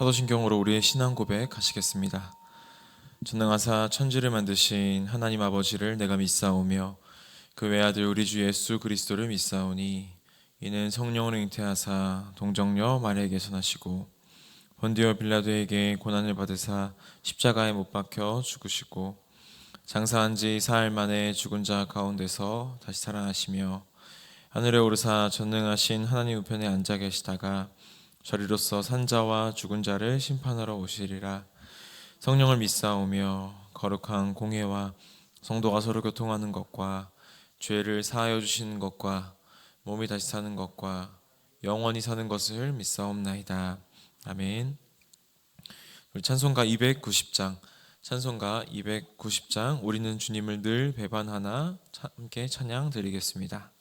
사도신경으로 우리의 신앙 고백 하시겠습니다. 전능하사 천지를 만드신 하나님 아버지를 내가 믿사오며 그 외아들 우리 주 예수 그리스도를 믿사오니 이는 성령으로 잉태하사 동정녀 마리아에게 선하시고 본디오 빌라도에게 고난을 받으사 십자가에 못 박혀 죽으시고 장사한 지 사흘 만에 죽은 자 가운데서 다시 살아나시며 하늘에 오르사 전능하신 하나님 우편에 앉아 계시다가 저리로서 산자와 죽은 자를 심판하러 오시리라. 성령을 믿사오며 거룩한 공회와 성도가 서로 교통하는 것과 죄를 사하여 주시는 것과 몸이 다시 사는 것과 영원히 사는 것을 믿사옵나이다. 아멘. 우리 찬송가 290장 찬송가 290장 우리는 주님을 늘 배반하나 함께 찬양 드리겠습니다.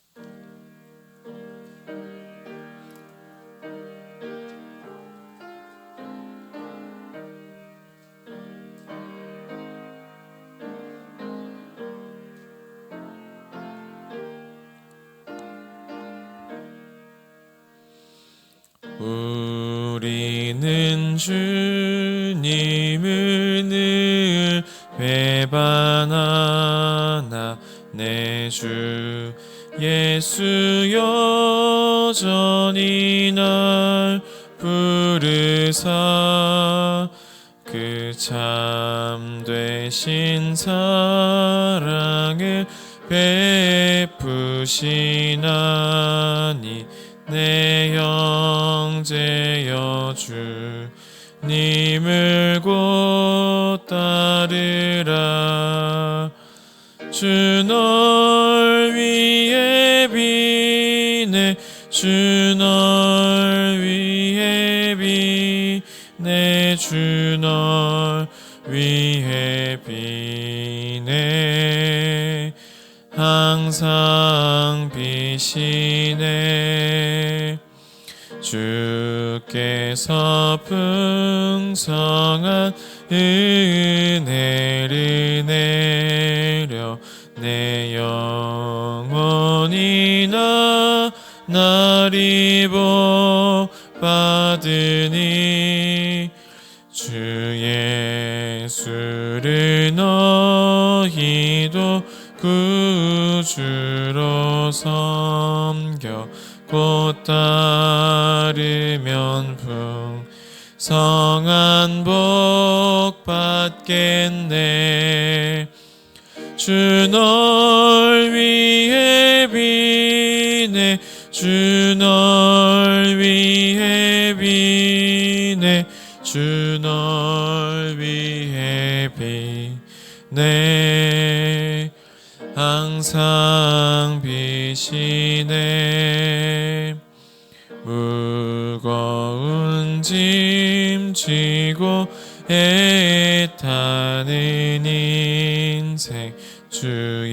우리는 주님을 늘 배반하나 내 주 예수 여전히 날 부르사 그 참되신 사랑을 베푸시나니 내 형제여 주님을 곧 따르라. 주 널 위해 비네 주 널 위해 비네 주 널 위해 비네 항상 비시네. 주께서 풍성한 은혜를 내려 내 영혼이 나날이 복받으니 주 예수를 너희도 구주로 섬겨 곧 따르면 풍성한 복 받겠네. 주 널 위해 비네 주 널 위해 비네 주 널 위해 비네 항상 비시네. 무거운 짐 지고 애타는 인생 주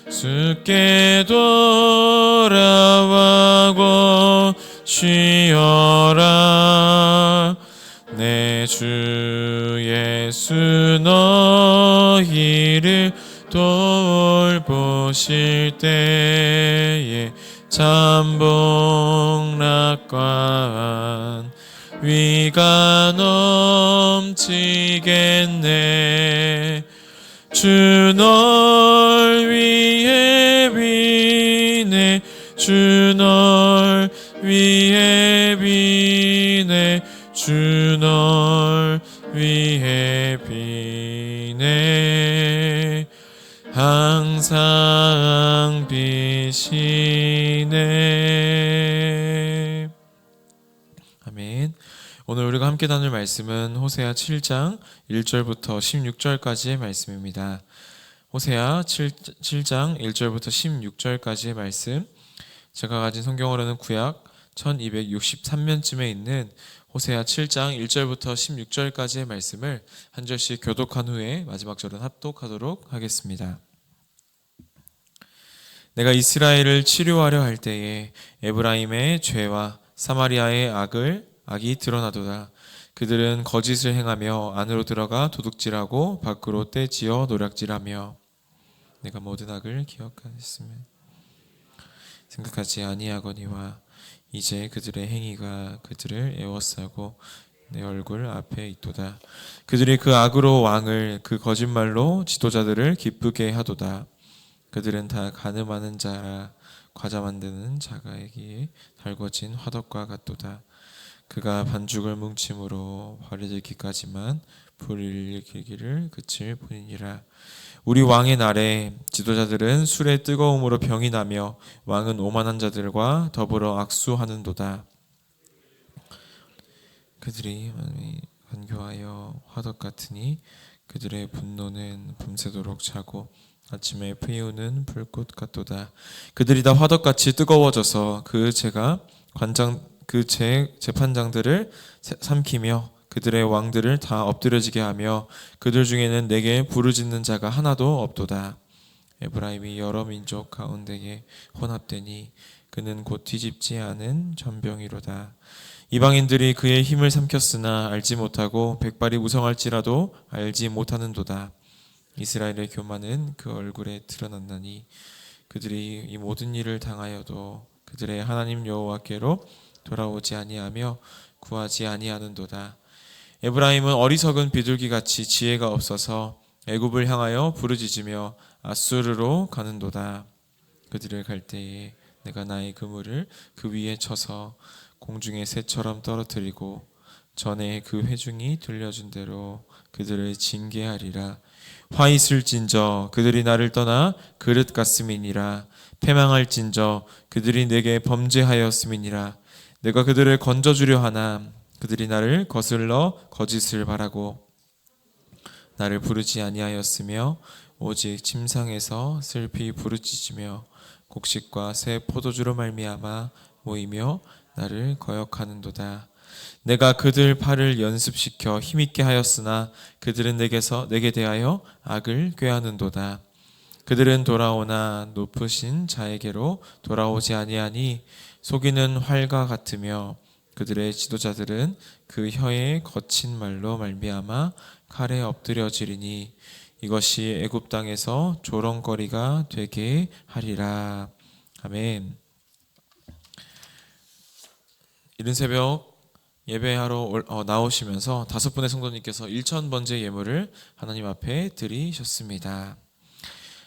예수께 돌아와고 쉬어라. 내 주 예수 너희를 돌보실 때에 참복락과 위가 넘치겠네. 주 널 위해 비네 주 널 위해 비네 주 널 위해 비네 항상 비시네. 아멘. 오늘 우리가 함께 나눌 말씀은 호세아 7장 1절부터 16절까지의 말씀입니다. 호세아 7장 1절부터 16절까지의 말씀, 제가 가진 성경으로는 구약 1263면쯤에 있는 호세아 7장 1절부터 16절까지의 말씀을 한 절씩 교독한 후에 마지막 절은 합독하도록 하겠습니다. 내가 이스라엘을 치료하려 할 때에 에브라임의 죄와 사마리아의 악이 드러나도다. 그들은 거짓을 행하며 안으로 들어가 도둑질하고 밖으로 떼지어 노략질하며 내가 모든 악을 기억하였으며 생각하지 아니하거니와 이제 그들의 행위가 그들을 애워싸고 내 얼굴 앞에 있도다. 그들이 그 악으로 왕을 그 거짓말로 지도자들을 기쁘게 하도다. 그들은 다 가늠하는 자라 과자 만드는 자가에게 달궈진 화덕과 같도다. 그가 반죽을 뭉침으로 버려지기까지만 불을 일으키기를 그칠 뿐이니라. 우리 왕의 날에 지도자들은 술의 뜨거움으로 병이 나며 왕은 오만한 자들과 더불어 악수하는도다. 그들이 간교하여 화덕 같으니 그들의 분노는 밤새도록 차고 아침에 피우는 불꽃 같도다. 그들이 다 화덕같이 뜨거워져서 그 재판장들을 삼키며 그들의 왕들을 다 엎드려지게 하며 그들 중에는 내게 부르짖는 자가 하나도 없도다. 에브라임이 여러 민족 가운데에 혼합되니 그는 곧 뒤집지 않은 전병이로다. 이방인들이 그의 힘을 삼켰으나 알지 못하고 백발이 무성할지라도 알지 못하는도다. 이스라엘의 교만은 그 얼굴에 드러났나니 그들이 이 모든 일을 당하여도 그들의 하나님 여호와께로 돌아오지 아니하며 구하지 아니하는도다. 에브라임은 어리석은 비둘기같이 지혜가 없어서 애굽을 향하여 부르짖으며 아수르로 가는도다. 그들을 갈 때에 내가 나의 그물을 그 위에 쳐서 공중의 새처럼 떨어뜨리고 전에 그 회중이 들려준 대로 그들을 징계하리라. 화 있을진저 그들이 나를 떠나 그릇 같음이니라. 패망할진저 그들이 내게 범죄하였음이니라. 내가 그들을 건져주려 하나 그들이 나를 거슬러 거짓을 바라고 나를 부르지 아니하였으며 오직 침상에서 슬피 부르짖으며 곡식과 새 포도주로 말미암아 모이며 나를 거역하는도다. 내가 그들 팔을 연습시켜 힘있게 하였으나 그들은 내게 대하여 악을 꾀하는도다. 그들은 돌아오나 높으신 자에게로 돌아오지 아니하니 속이는 활과 같으며 그들의 지도자들은 그 혀의 거친 말로 말미암아 칼에 엎드려지리니 이것이 애굽 땅에서 조롱거리가 되게 하리라. 아멘. 이른 새벽 예배하러 나오시면서 5분의 성도님께서 1,000번째 예물을 하나님 앞에 드리셨습니다.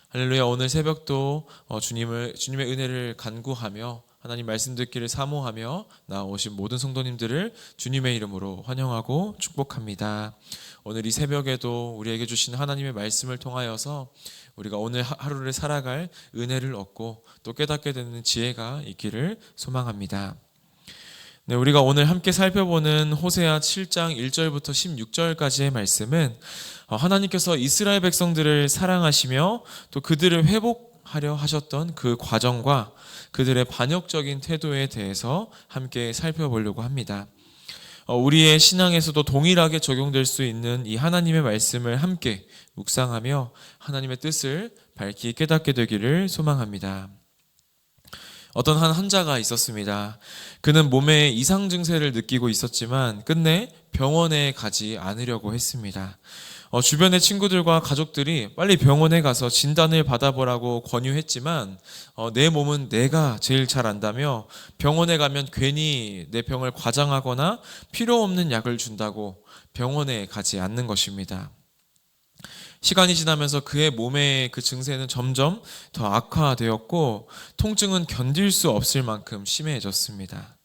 할렐루야. 오늘 새벽도 주님의 은혜를 간구하며 하나님 말씀 듣기를 사모하며 나오신 모든 성도님들을 주님의 이름으로 환영하고 축복합니다. 오늘 이 새벽에도 우리에게 주신 하나님의 말씀을 통하여서 우리가 오늘 하루를 살아갈 은혜를 얻고 또 깨닫게 되는 지혜가 있기를 소망합니다. 네, 우리가 오늘 함께 살펴보는 호세아 7장 1절부터 16절까지의 말씀은 하나님께서 이스라엘 백성들을 사랑하시며 또 그들을 회복하려 하셨던 그 과정과 그들의 반역적인 태도에 대해서 함께 살펴보려고 합니다. 우리의 신앙에서도 동일하게 적용될 수 있는 이 하나님의 말씀을 함께 묵상하며 하나님의 뜻을 밝히 깨닫게 되기를 소망합니다. 어떤 한 환자가 있었습니다. 그는 몸에 이상 증세를 느끼고 있었지만 끝내 병원에 가지 않으려고 했습니다. 주변의 친구들과 가족들이 빨리 병원에 가서 진단을 받아보라고 권유했지만 내 몸은 내가 제일 잘 안다며 병원에 가면 괜히 내 병을 과장하거나 필요 없는 약을 준다고 병원에 가지 않는 것입니다. 시간이 지나면서 그의 몸의 그 증세는 점점 더 악화되었고 통증은 견딜 수 없을 만큼 심해졌습니다.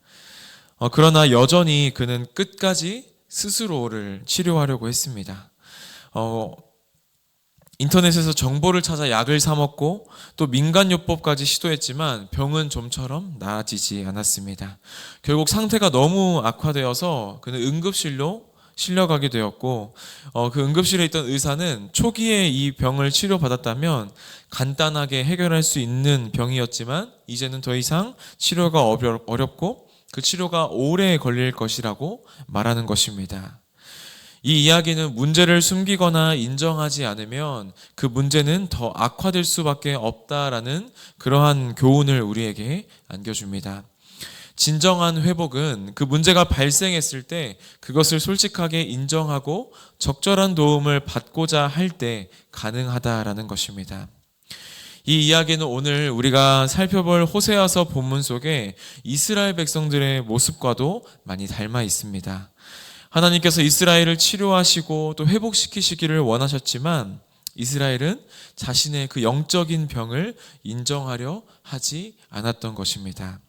그러나 여전히 그는 끝까지 스스로를 치료하려고 했습니다. 인터넷에서 정보를 찾아 약을 사 먹고 또 민간요법까지 시도했지만 병은 좀처럼 나아지지 않았습니다. 결국 상태가 너무 악화되어서 그는 응급실로 실려가게 되었고 그 응급실에 있던 의사는 초기에 이 병을 치료받았다면 간단하게 해결할 수 있는 병이었지만 이제는 더 이상 치료가 어렵고 그 치료가 오래 걸릴 것이라고 말하는 것입니다. 이 이야기는 문제를 숨기거나 인정하지 않으면 그 문제는 더 악화될 수밖에 없다라는 그러한 교훈을 우리에게 안겨줍니다. 진정한 회복은 그 문제가 발생했을 때 그것을 솔직하게 인정하고 적절한 도움을 받고자 할 때 가능하다라는 것입니다. 이 이야기는 오늘 우리가 살펴볼 호세아서 본문 속에 이스라엘 백성들의 모습과도 많이 닮아 있습니다. 하나님께서 이스라엘을 치료하시고 또 회복시키시기를 원하셨지만 이스라엘은 자신의 그 영적인 병을 인정하려 하지 않았던 것입니다.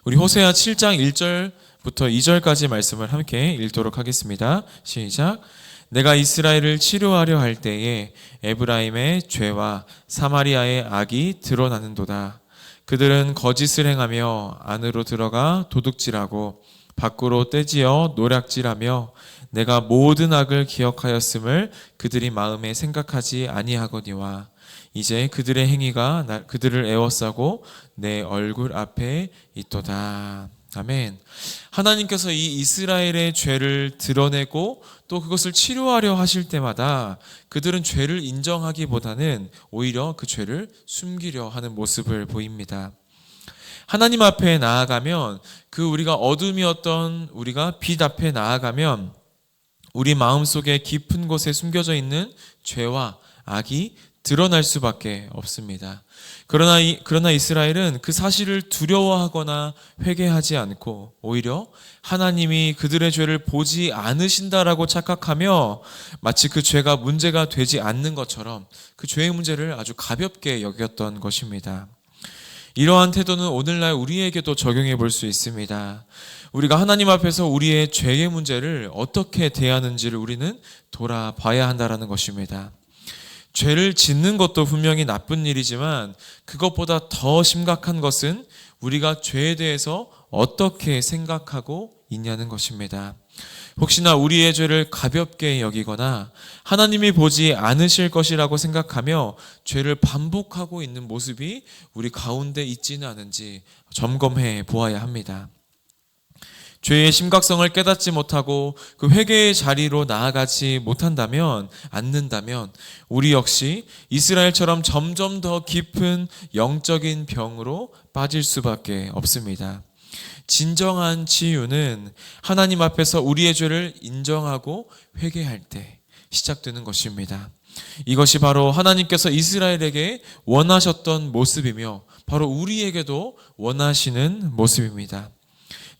우리 호세아 7장 1절부터 2절까지 말씀을 함께 읽도록 하겠습니다. 시작. 내가 이스라엘을 치료하려 할 때에 에브라임의 죄와 사마리아의 악이 드러나는도다. 그들은 거짓을 행하며 안으로 들어가 도둑질하고 밖으로 떼지어 노략질하며 내가 모든 악을 기억하였음을 그들이 마음에 생각하지 아니하거니와 이제 그들의 행위가 그들을 애워싸고 내 얼굴 앞에 있도다. 아멘. 하나님께서 이 이스라엘의 죄를 드러내고 또 그것을 치료하려 하실 때마다 그들은 죄를 인정하기보다는 오히려 그 죄를 숨기려 하는 모습을 보입니다. 하나님 앞에 나아가면 그 우리가 어둠이었던 우리가 빛 앞에 나아가면 우리 마음속에 깊은 곳에 숨겨져 있는 죄와 악이 드러날 수밖에 없습니다. 그러나 이스라엘은 그 사실을 두려워하거나 회개하지 않고 오히려 하나님이 그들의 죄를 보지 않으신다라고 착각하며 마치 그 죄가 문제가 되지 않는 것처럼 그 죄의 문제를 아주 가볍게 여겼던 것입니다. 이러한 태도는 오늘날 우리에게도 적용해 볼 수 있습니다. 우리가 하나님 앞에서 우리의 죄의 문제를 어떻게 대하는지를 우리는 돌아봐야 한다는 것입니다. 죄를 짓는 것도 분명히 나쁜 일이지만 그것보다 더 심각한 것은 우리가 죄에 대해서 어떻게 생각하고 있냐는 것입니다. 혹시나 우리의 죄를 가볍게 여기거나 하나님이 보지 않으실 것이라고 생각하며 죄를 반복하고 있는 모습이 우리 가운데 있지는 않은지 점검해 보아야 합니다. 죄의 심각성을 깨닫지 못하고 그 회개의 자리로 나아가지 않는다면 우리 역시 이스라엘처럼 점점 더 깊은 영적인 병으로 빠질 수밖에 없습니다. 진정한 치유는 하나님 앞에서 우리의 죄를 인정하고 회개할 때 시작되는 것입니다. 이것이 바로 하나님께서 이스라엘에게 원하셨던 모습이며 바로 우리에게도 원하시는 모습입니다.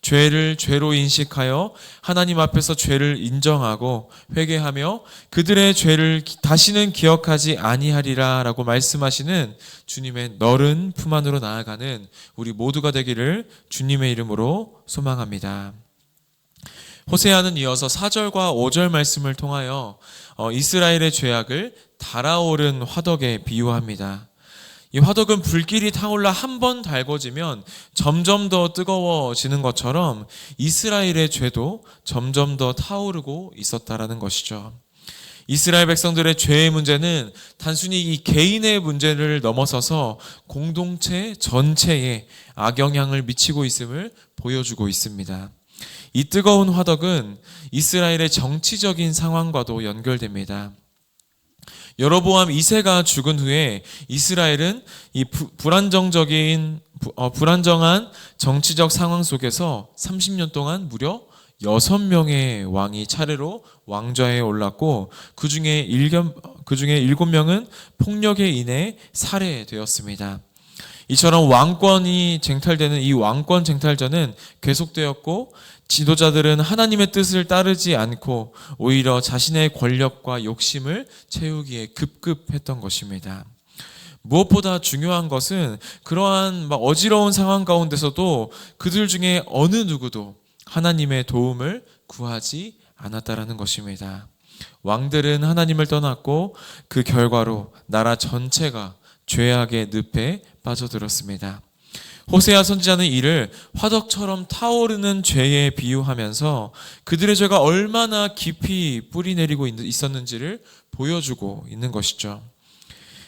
죄를 죄로 인식하여 하나님 앞에서 죄를 인정하고 회개하며 그들의 죄를 다시는 기억하지 아니하리라 라고 말씀하시는 주님의 너른 품 안으로 나아가는 우리 모두가 되기를 주님의 이름으로 소망합니다. 호세아는 이어서 4절과 5절 말씀을 통하여 이스라엘의 죄악을 달아오른 화덕에 비유합니다. 이 화덕은 불길이 타올라 한 번 달궈지면 점점 더 뜨거워지는 것처럼 이스라엘의 죄도 점점 더 타오르고 있었다라는 것이죠. 이스라엘 백성들의 죄의 문제는 단순히 이 개인의 문제를 넘어서서 공동체 전체에 악영향을 미치고 있음을 보여주고 있습니다. 이 뜨거운 화덕은 이스라엘의 정치적인 상황과도 연결됩니다. 여로보암 2세가 죽은 후에 이스라엘은 이 불안정한 정치적 상황 속에서 30년 동안 무려 6명의 왕이 차례로 왕좌에 올랐고 그 중에 7명은 폭력에 인해 살해되었습니다. 이처럼 왕권이 쟁탈되는 이 왕권 쟁탈전은 계속되었고 지도자들은 하나님의 뜻을 따르지 않고 오히려 자신의 권력과 욕심을 채우기에 급급했던 것입니다. 무엇보다 중요한 것은 그러한 어지러운 상황 가운데서도 그들 중에 어느 누구도 하나님의 도움을 구하지 않았다라는 것입니다. 왕들은 하나님을 떠났고 그 결과로 나라 전체가 죄악의 늪에 빠져들었습니다. 호세아 선지자는 이를 화덕처럼 타오르는 죄에 비유하면서 그들의 죄가 얼마나 깊이 뿌리내리고 있었는지를 보여주고 있는 것이죠.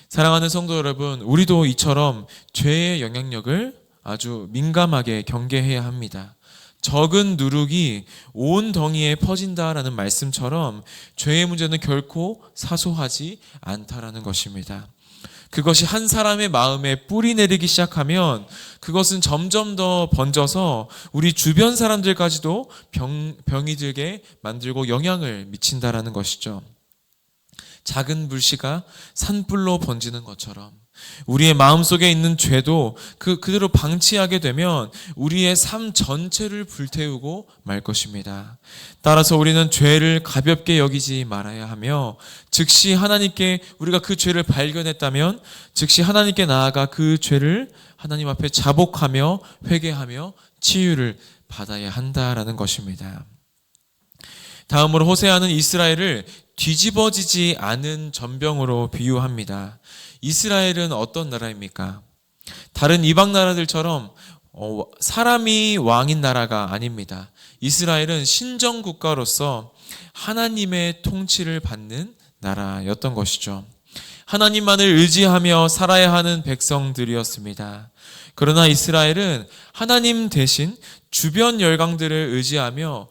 사랑하는 성도 여러분, 우리도 이처럼 죄의 영향력을 아주 민감하게 경계해야 합니다. 적은 누룩이 온 덩이에 퍼진다라는 말씀처럼 죄의 문제는 결코 사소하지 않다라는 것입니다. 그것이 한 사람의 마음에 뿌리 내리기 시작하면 그것은 점점 더 번져서 우리 주변 사람들까지도 병이 들게 만들고 영향을 미친다라는 것이죠. 작은 불씨가 산불로 번지는 것처럼 우리의 마음속에 있는 죄도 그대로 방치하게 되면 우리의 삶 전체를 불태우고 말 것입니다. 따라서 우리는 죄를 가볍게 여기지 말아야 하며, 즉시 하나님께 우리가 그 죄를 발견했다면 즉시 하나님께 나아가 그 죄를 하나님 앞에 자복하며 회개하며 치유를 받아야 한다라는 것입니다. 다음으로 호세아는 이스라엘을 뒤집어지지 않은 전병으로 비유합니다. 이스라엘은 어떤 나라입니까? 다른 이방 나라들처럼 사람이 왕인 나라가 아닙니다. 이스라엘은 신정 국가로서 하나님의 통치를 받는 나라였던 것이죠. 하나님만을 의지하며 살아야 하는 백성들이었습니다. 그러나 이스라엘은 하나님 대신 주변 열강들을 의지하며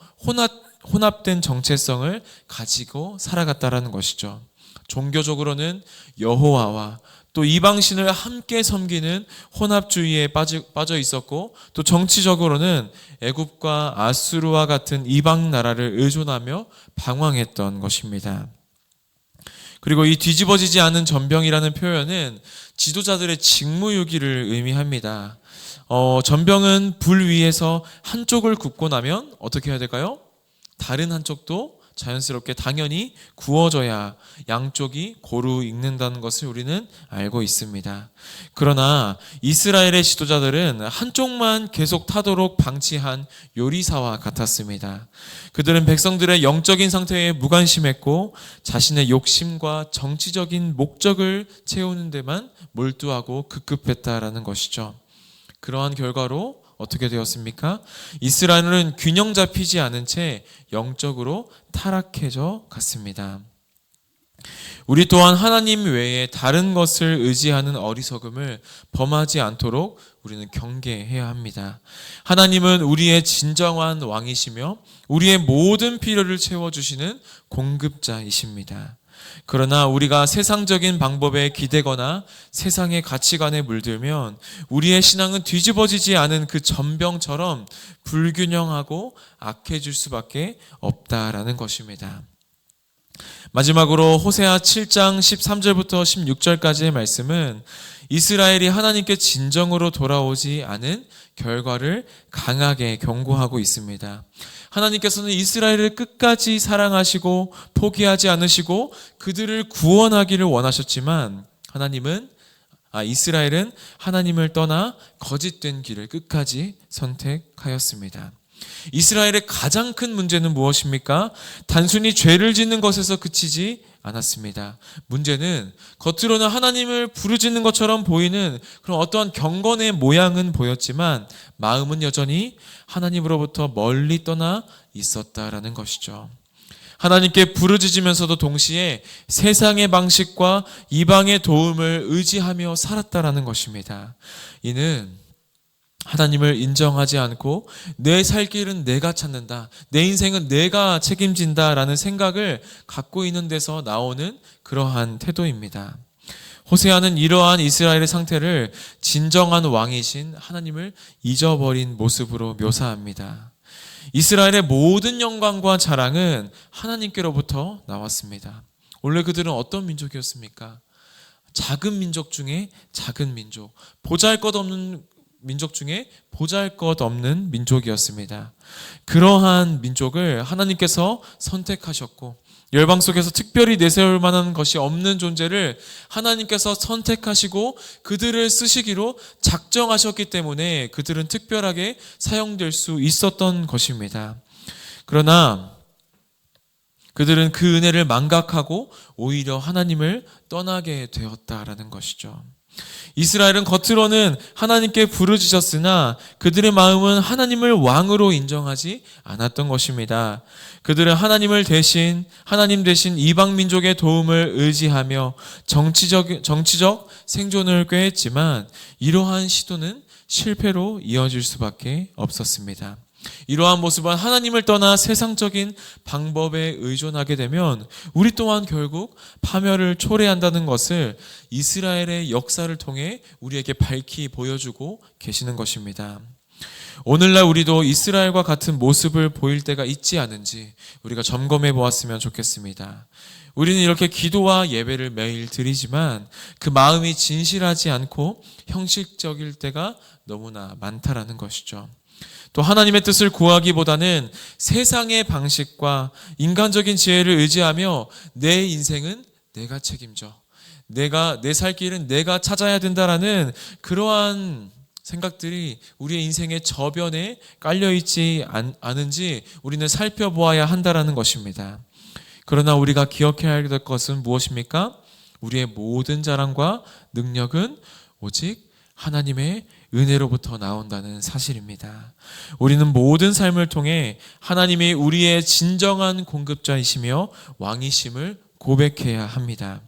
혼합된 정체성을 가지고 살아갔다라는 것이죠. 종교적으로는 여호와와 또 이방신을 함께 섬기는 혼합주의에 빠져 있었고, 또 정치적으로는 애굽과 아수르와 같은 이방 나라를 의존하며 방황했던 것입니다. 그리고 이 뒤집어지지 않은 전병이라는 표현은 지도자들의 직무유기를 의미합니다. 전병은 불 위에서 한쪽을 굽고 나면 어떻게 해야 될까요? 다른 한쪽도 자연스럽게 당연히 구워져야 양쪽이 고루 익는다는 것을 우리는 알고 있습니다. 그러나 이스라엘의 지도자들은 한쪽만 계속 타도록 방치한 요리사와 같았습니다. 그들은 백성들의 영적인 상태에 무관심했고 자신의 욕심과 정치적인 목적을 채우는 데만 몰두하고 급급했다라는 것이죠. 그러한 결과로 어떻게 되었습니까? 이스라엘은 균형 잡히지 않은 채 영적으로 타락해져 갔습니다. 우리 또한 하나님 외에 다른 것을 의지하는 어리석음을 범하지 않도록 우리는 경계해야 합니다. 하나님은 우리의 진정한 왕이시며 우리의 모든 필요를 채워주시는 공급자이십니다. 그러나 우리가 세상적인 방법에 기대거나 세상의 가치관에 물들면 우리의 신앙은 뒤집어지지 않은 그 전병처럼 불균형하고 악해질 수밖에 없다라는 것입니다. 마지막으로 호세아 7장 13절부터 16절까지의 말씀은 이스라엘이 하나님께 진정으로 돌아오지 않은 결과를 강하게 경고하고 있습니다. 하나님께서는 이스라엘을 끝까지 사랑하시고 포기하지 않으시고 그들을 구원하기를 원하셨지만 이스라엘은 하나님을 떠나 거짓된 길을 끝까지 선택하였습니다. 이스라엘의 가장 큰 문제는 무엇입니까? 단순히 죄를 짓는 것에서 그치지 않았습니다. 문제는 겉으로는 하나님을 부르짖는 것처럼 보이는 그런 어떠한 경건의 모양은 보였지만 마음은 여전히 하나님으로부터 멀리 떠나 있었다라는 것이죠. 하나님께 부르짖으면서도 동시에 세상의 방식과 이방의 도움을 의지하며 살았다라는 것입니다. 이는 하나님을 인정하지 않고 내 살 길은 내가 찾는다, 내 인생은 내가 책임진다라는 생각을 갖고 있는 데서 나오는 그러한 태도입니다. 호세아는 이러한 이스라엘의 상태를 진정한 왕이신 하나님을 잊어버린 모습으로 묘사합니다. 이스라엘의 모든 영광과 자랑은 하나님께로부터 나왔습니다. 원래 그들은 어떤 민족이었습니까? 작은 민족 중에 작은 민족, 보잘것없는 민족 중에 보잘것없는 민족이었습니다. 그러한 민족을 하나님께서 선택하셨고 열방 속에서 특별히 내세울 만한 것이 없는 존재를 하나님께서 선택하시고 그들을 쓰시기로 작정하셨기 때문에 그들은 특별하게 사용될 수 있었던 것입니다. 그러나 그들은 그 은혜를 망각하고 오히려 하나님을 떠나게 되었다라는 것이죠. 이스라엘은 겉으로는 하나님께 부르짖었으나 그들의 마음은 하나님을 왕으로 인정하지 않았던 것입니다. 그들은 하나님 대신 이방 민족의 도움을 의지하며 정치적 생존을 꾀했지만 이러한 시도는 실패로 이어질 수밖에 없었습니다. 이러한 모습은 하나님을 떠나 세상적인 방법에 의존하게 되면 우리 또한 결국 파멸을 초래한다는 것을 이스라엘의 역사를 통해 우리에게 밝히 보여주고 계시는 것입니다. 오늘날 우리도 이스라엘과 같은 모습을 보일 때가 있지 않은지 우리가 점검해 보았으면 좋겠습니다. 우리는 이렇게 기도와 예배를 매일 드리지만 그 마음이 진실하지 않고 형식적일 때가 너무나 많다라는 것이죠. 또 하나님의 뜻을 구하기보다는 세상의 방식과 인간적인 지혜를 의지하며 내 인생은 내가 책임져, 내 살 길은 내가 찾아야 된다라는 그러한 생각들이 우리의 인생의 저변에 깔려있지 않은지 우리는 살펴보아야 한다라는 것입니다. 그러나 우리가 기억해야 될 것은 무엇입니까? 우리의 모든 자랑과 능력은 오직 하나님의 은혜로부터 나온다는 사실입니다. 우리는 모든 삶을 통해 하나님이 우리의 진정한 공급자이시며 왕이심을 고백해야 합니다.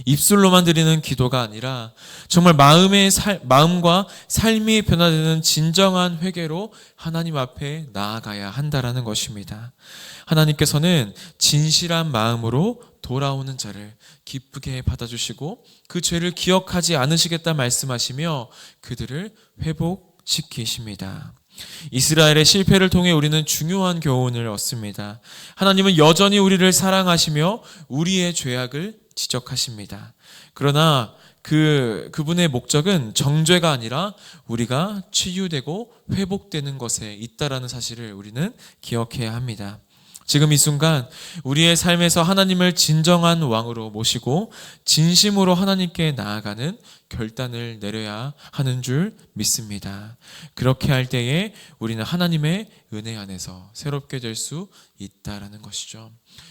입술로만 드리는 기도가 아니라 정말 마음과 삶이 변화되는 진정한 회개로 하나님 앞에 나아가야 한다라는 것입니다. 하나님께서는 진실한 마음으로 돌아오는 자를 기쁘게 받아주시고 그 죄를 기억하지 않으시겠다 말씀하시며 그들을 회복시키십니다. 이스라엘의 실패를 통해 우리는 중요한 교훈을 얻습니다. 하나님은 여전히 우리를 사랑하시며 우리의 죄악을 지적하십니다. 그러나 그분의 목적은 정죄가 아니라 우리가 치유되고 회복되는 것에 있다라는 사실을 우리는 기억해야 합니다. 지금 이 순간 우리의 삶에서 하나님을 진정한 왕으로 모시고 진심으로 하나님께 나아가는 결단을 내려야 하는 줄 믿습니다. 그렇게 할 때에 우리는 하나님의 은혜 안에서 새롭게 될 수 있다라는 것이죠.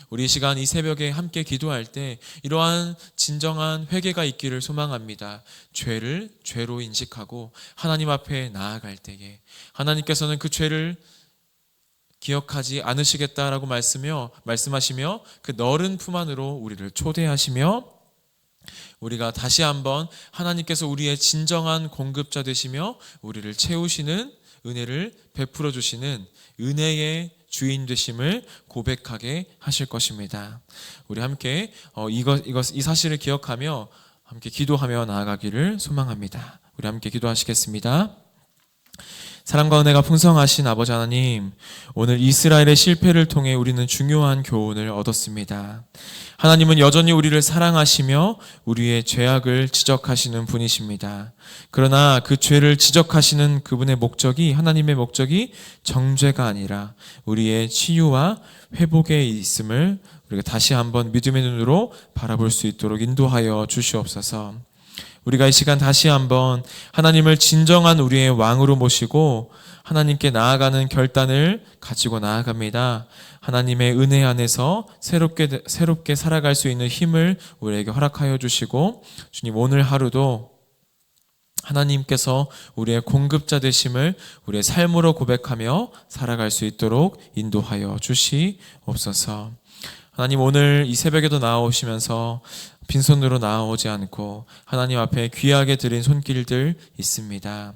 우리 이 시간 이 새벽에 함께 기도할 때 이러한 진정한 회개가 있기를 소망합니다. 죄를 죄로 인식하고 하나님 앞에 나아갈 때에 하나님께서는 그 죄를 기억하지 않으시겠다라고 말씀하시며 그 너른 품 안으로 우리를 초대하시며 우리가 다시 한번 하나님께서 우리의 진정한 공급자 되시며 우리를 채우시는 은혜를 베풀어 주시는 은혜의 주인 되심을 고백하게 하실 것입니다. 우리 함께 이 사실을 기억하며 함께 기도하며 나아가기를 소망합니다. 우리 함께 기도하시겠습니다. 사랑과 은혜가 풍성하신 아버지 하나님, 오늘 이스라엘의 실패를 통해 우리는 중요한 교훈을 얻었습니다. 하나님은 여전히 우리를 사랑하시며 우리의 죄악을 지적하시는 분이십니다. 그러나 그 죄를 지적하시는 그분의 목적이, 하나님의 목적이 정죄가 아니라 우리의 치유와 회복에 있음을 우리가 다시 한번 믿음의 눈으로 바라볼 수 있도록 인도하여 주시옵소서. 우리가 이 시간 다시 한번 하나님을 진정한 우리의 왕으로 모시고 하나님께 나아가는 결단을 가지고 나아갑니다. 하나님의 은혜 안에서 새롭게 살아갈 수 있는 힘을 우리에게 허락하여 주시고 주님 오늘 하루도 하나님께서 우리의 공급자 되심을 우리의 삶으로 고백하며 살아갈 수 있도록 인도하여 주시옵소서. 하나님 오늘 이 새벽에도 나오시면서 빈손으로 나오지 않고 하나님 앞에 귀하게 드린 손길들 있습니다.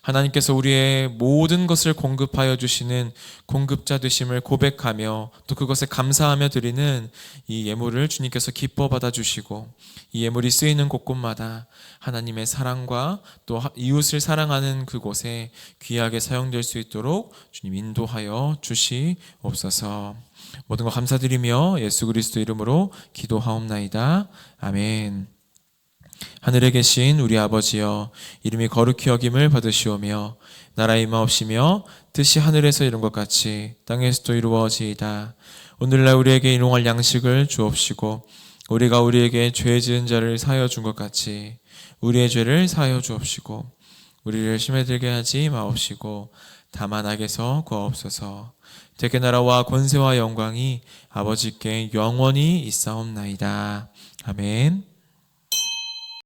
하나님께서 우리의 모든 것을 공급하여 주시는 공급자 되심을 고백하며 또 그것에 감사하며 드리는 이 예물을 주님께서 기뻐 받아주시고 이 예물이 쓰이는 곳곳마다 하나님의 사랑과 또 이웃을 사랑하는 그곳에 귀하게 사용될 수 있도록 주님 인도하여 주시옵소서. 모든 것 감사드리며 예수 그리스도 이름으로 기도하옵나이다. 아멘. 하늘에 계신 우리 아버지여, 이름이 거룩히 여김을 받으시오며 나라 임하옵시며 뜻이 하늘에서 이룬 것 같이 땅에서도 이루어지이다. 오늘날 우리에게 일용할 양식을 주옵시고 우리가 우리에게 죄 지은 자를 사하여 준 것 같이 우리의 죄를 사하여 주옵시고 우리를 심에 들게 하지 마옵시고 다만 악에서 구하옵소서. 대개 나라와 권세와 영광이 아버지께 영원히 있사옵나이다. 아멘.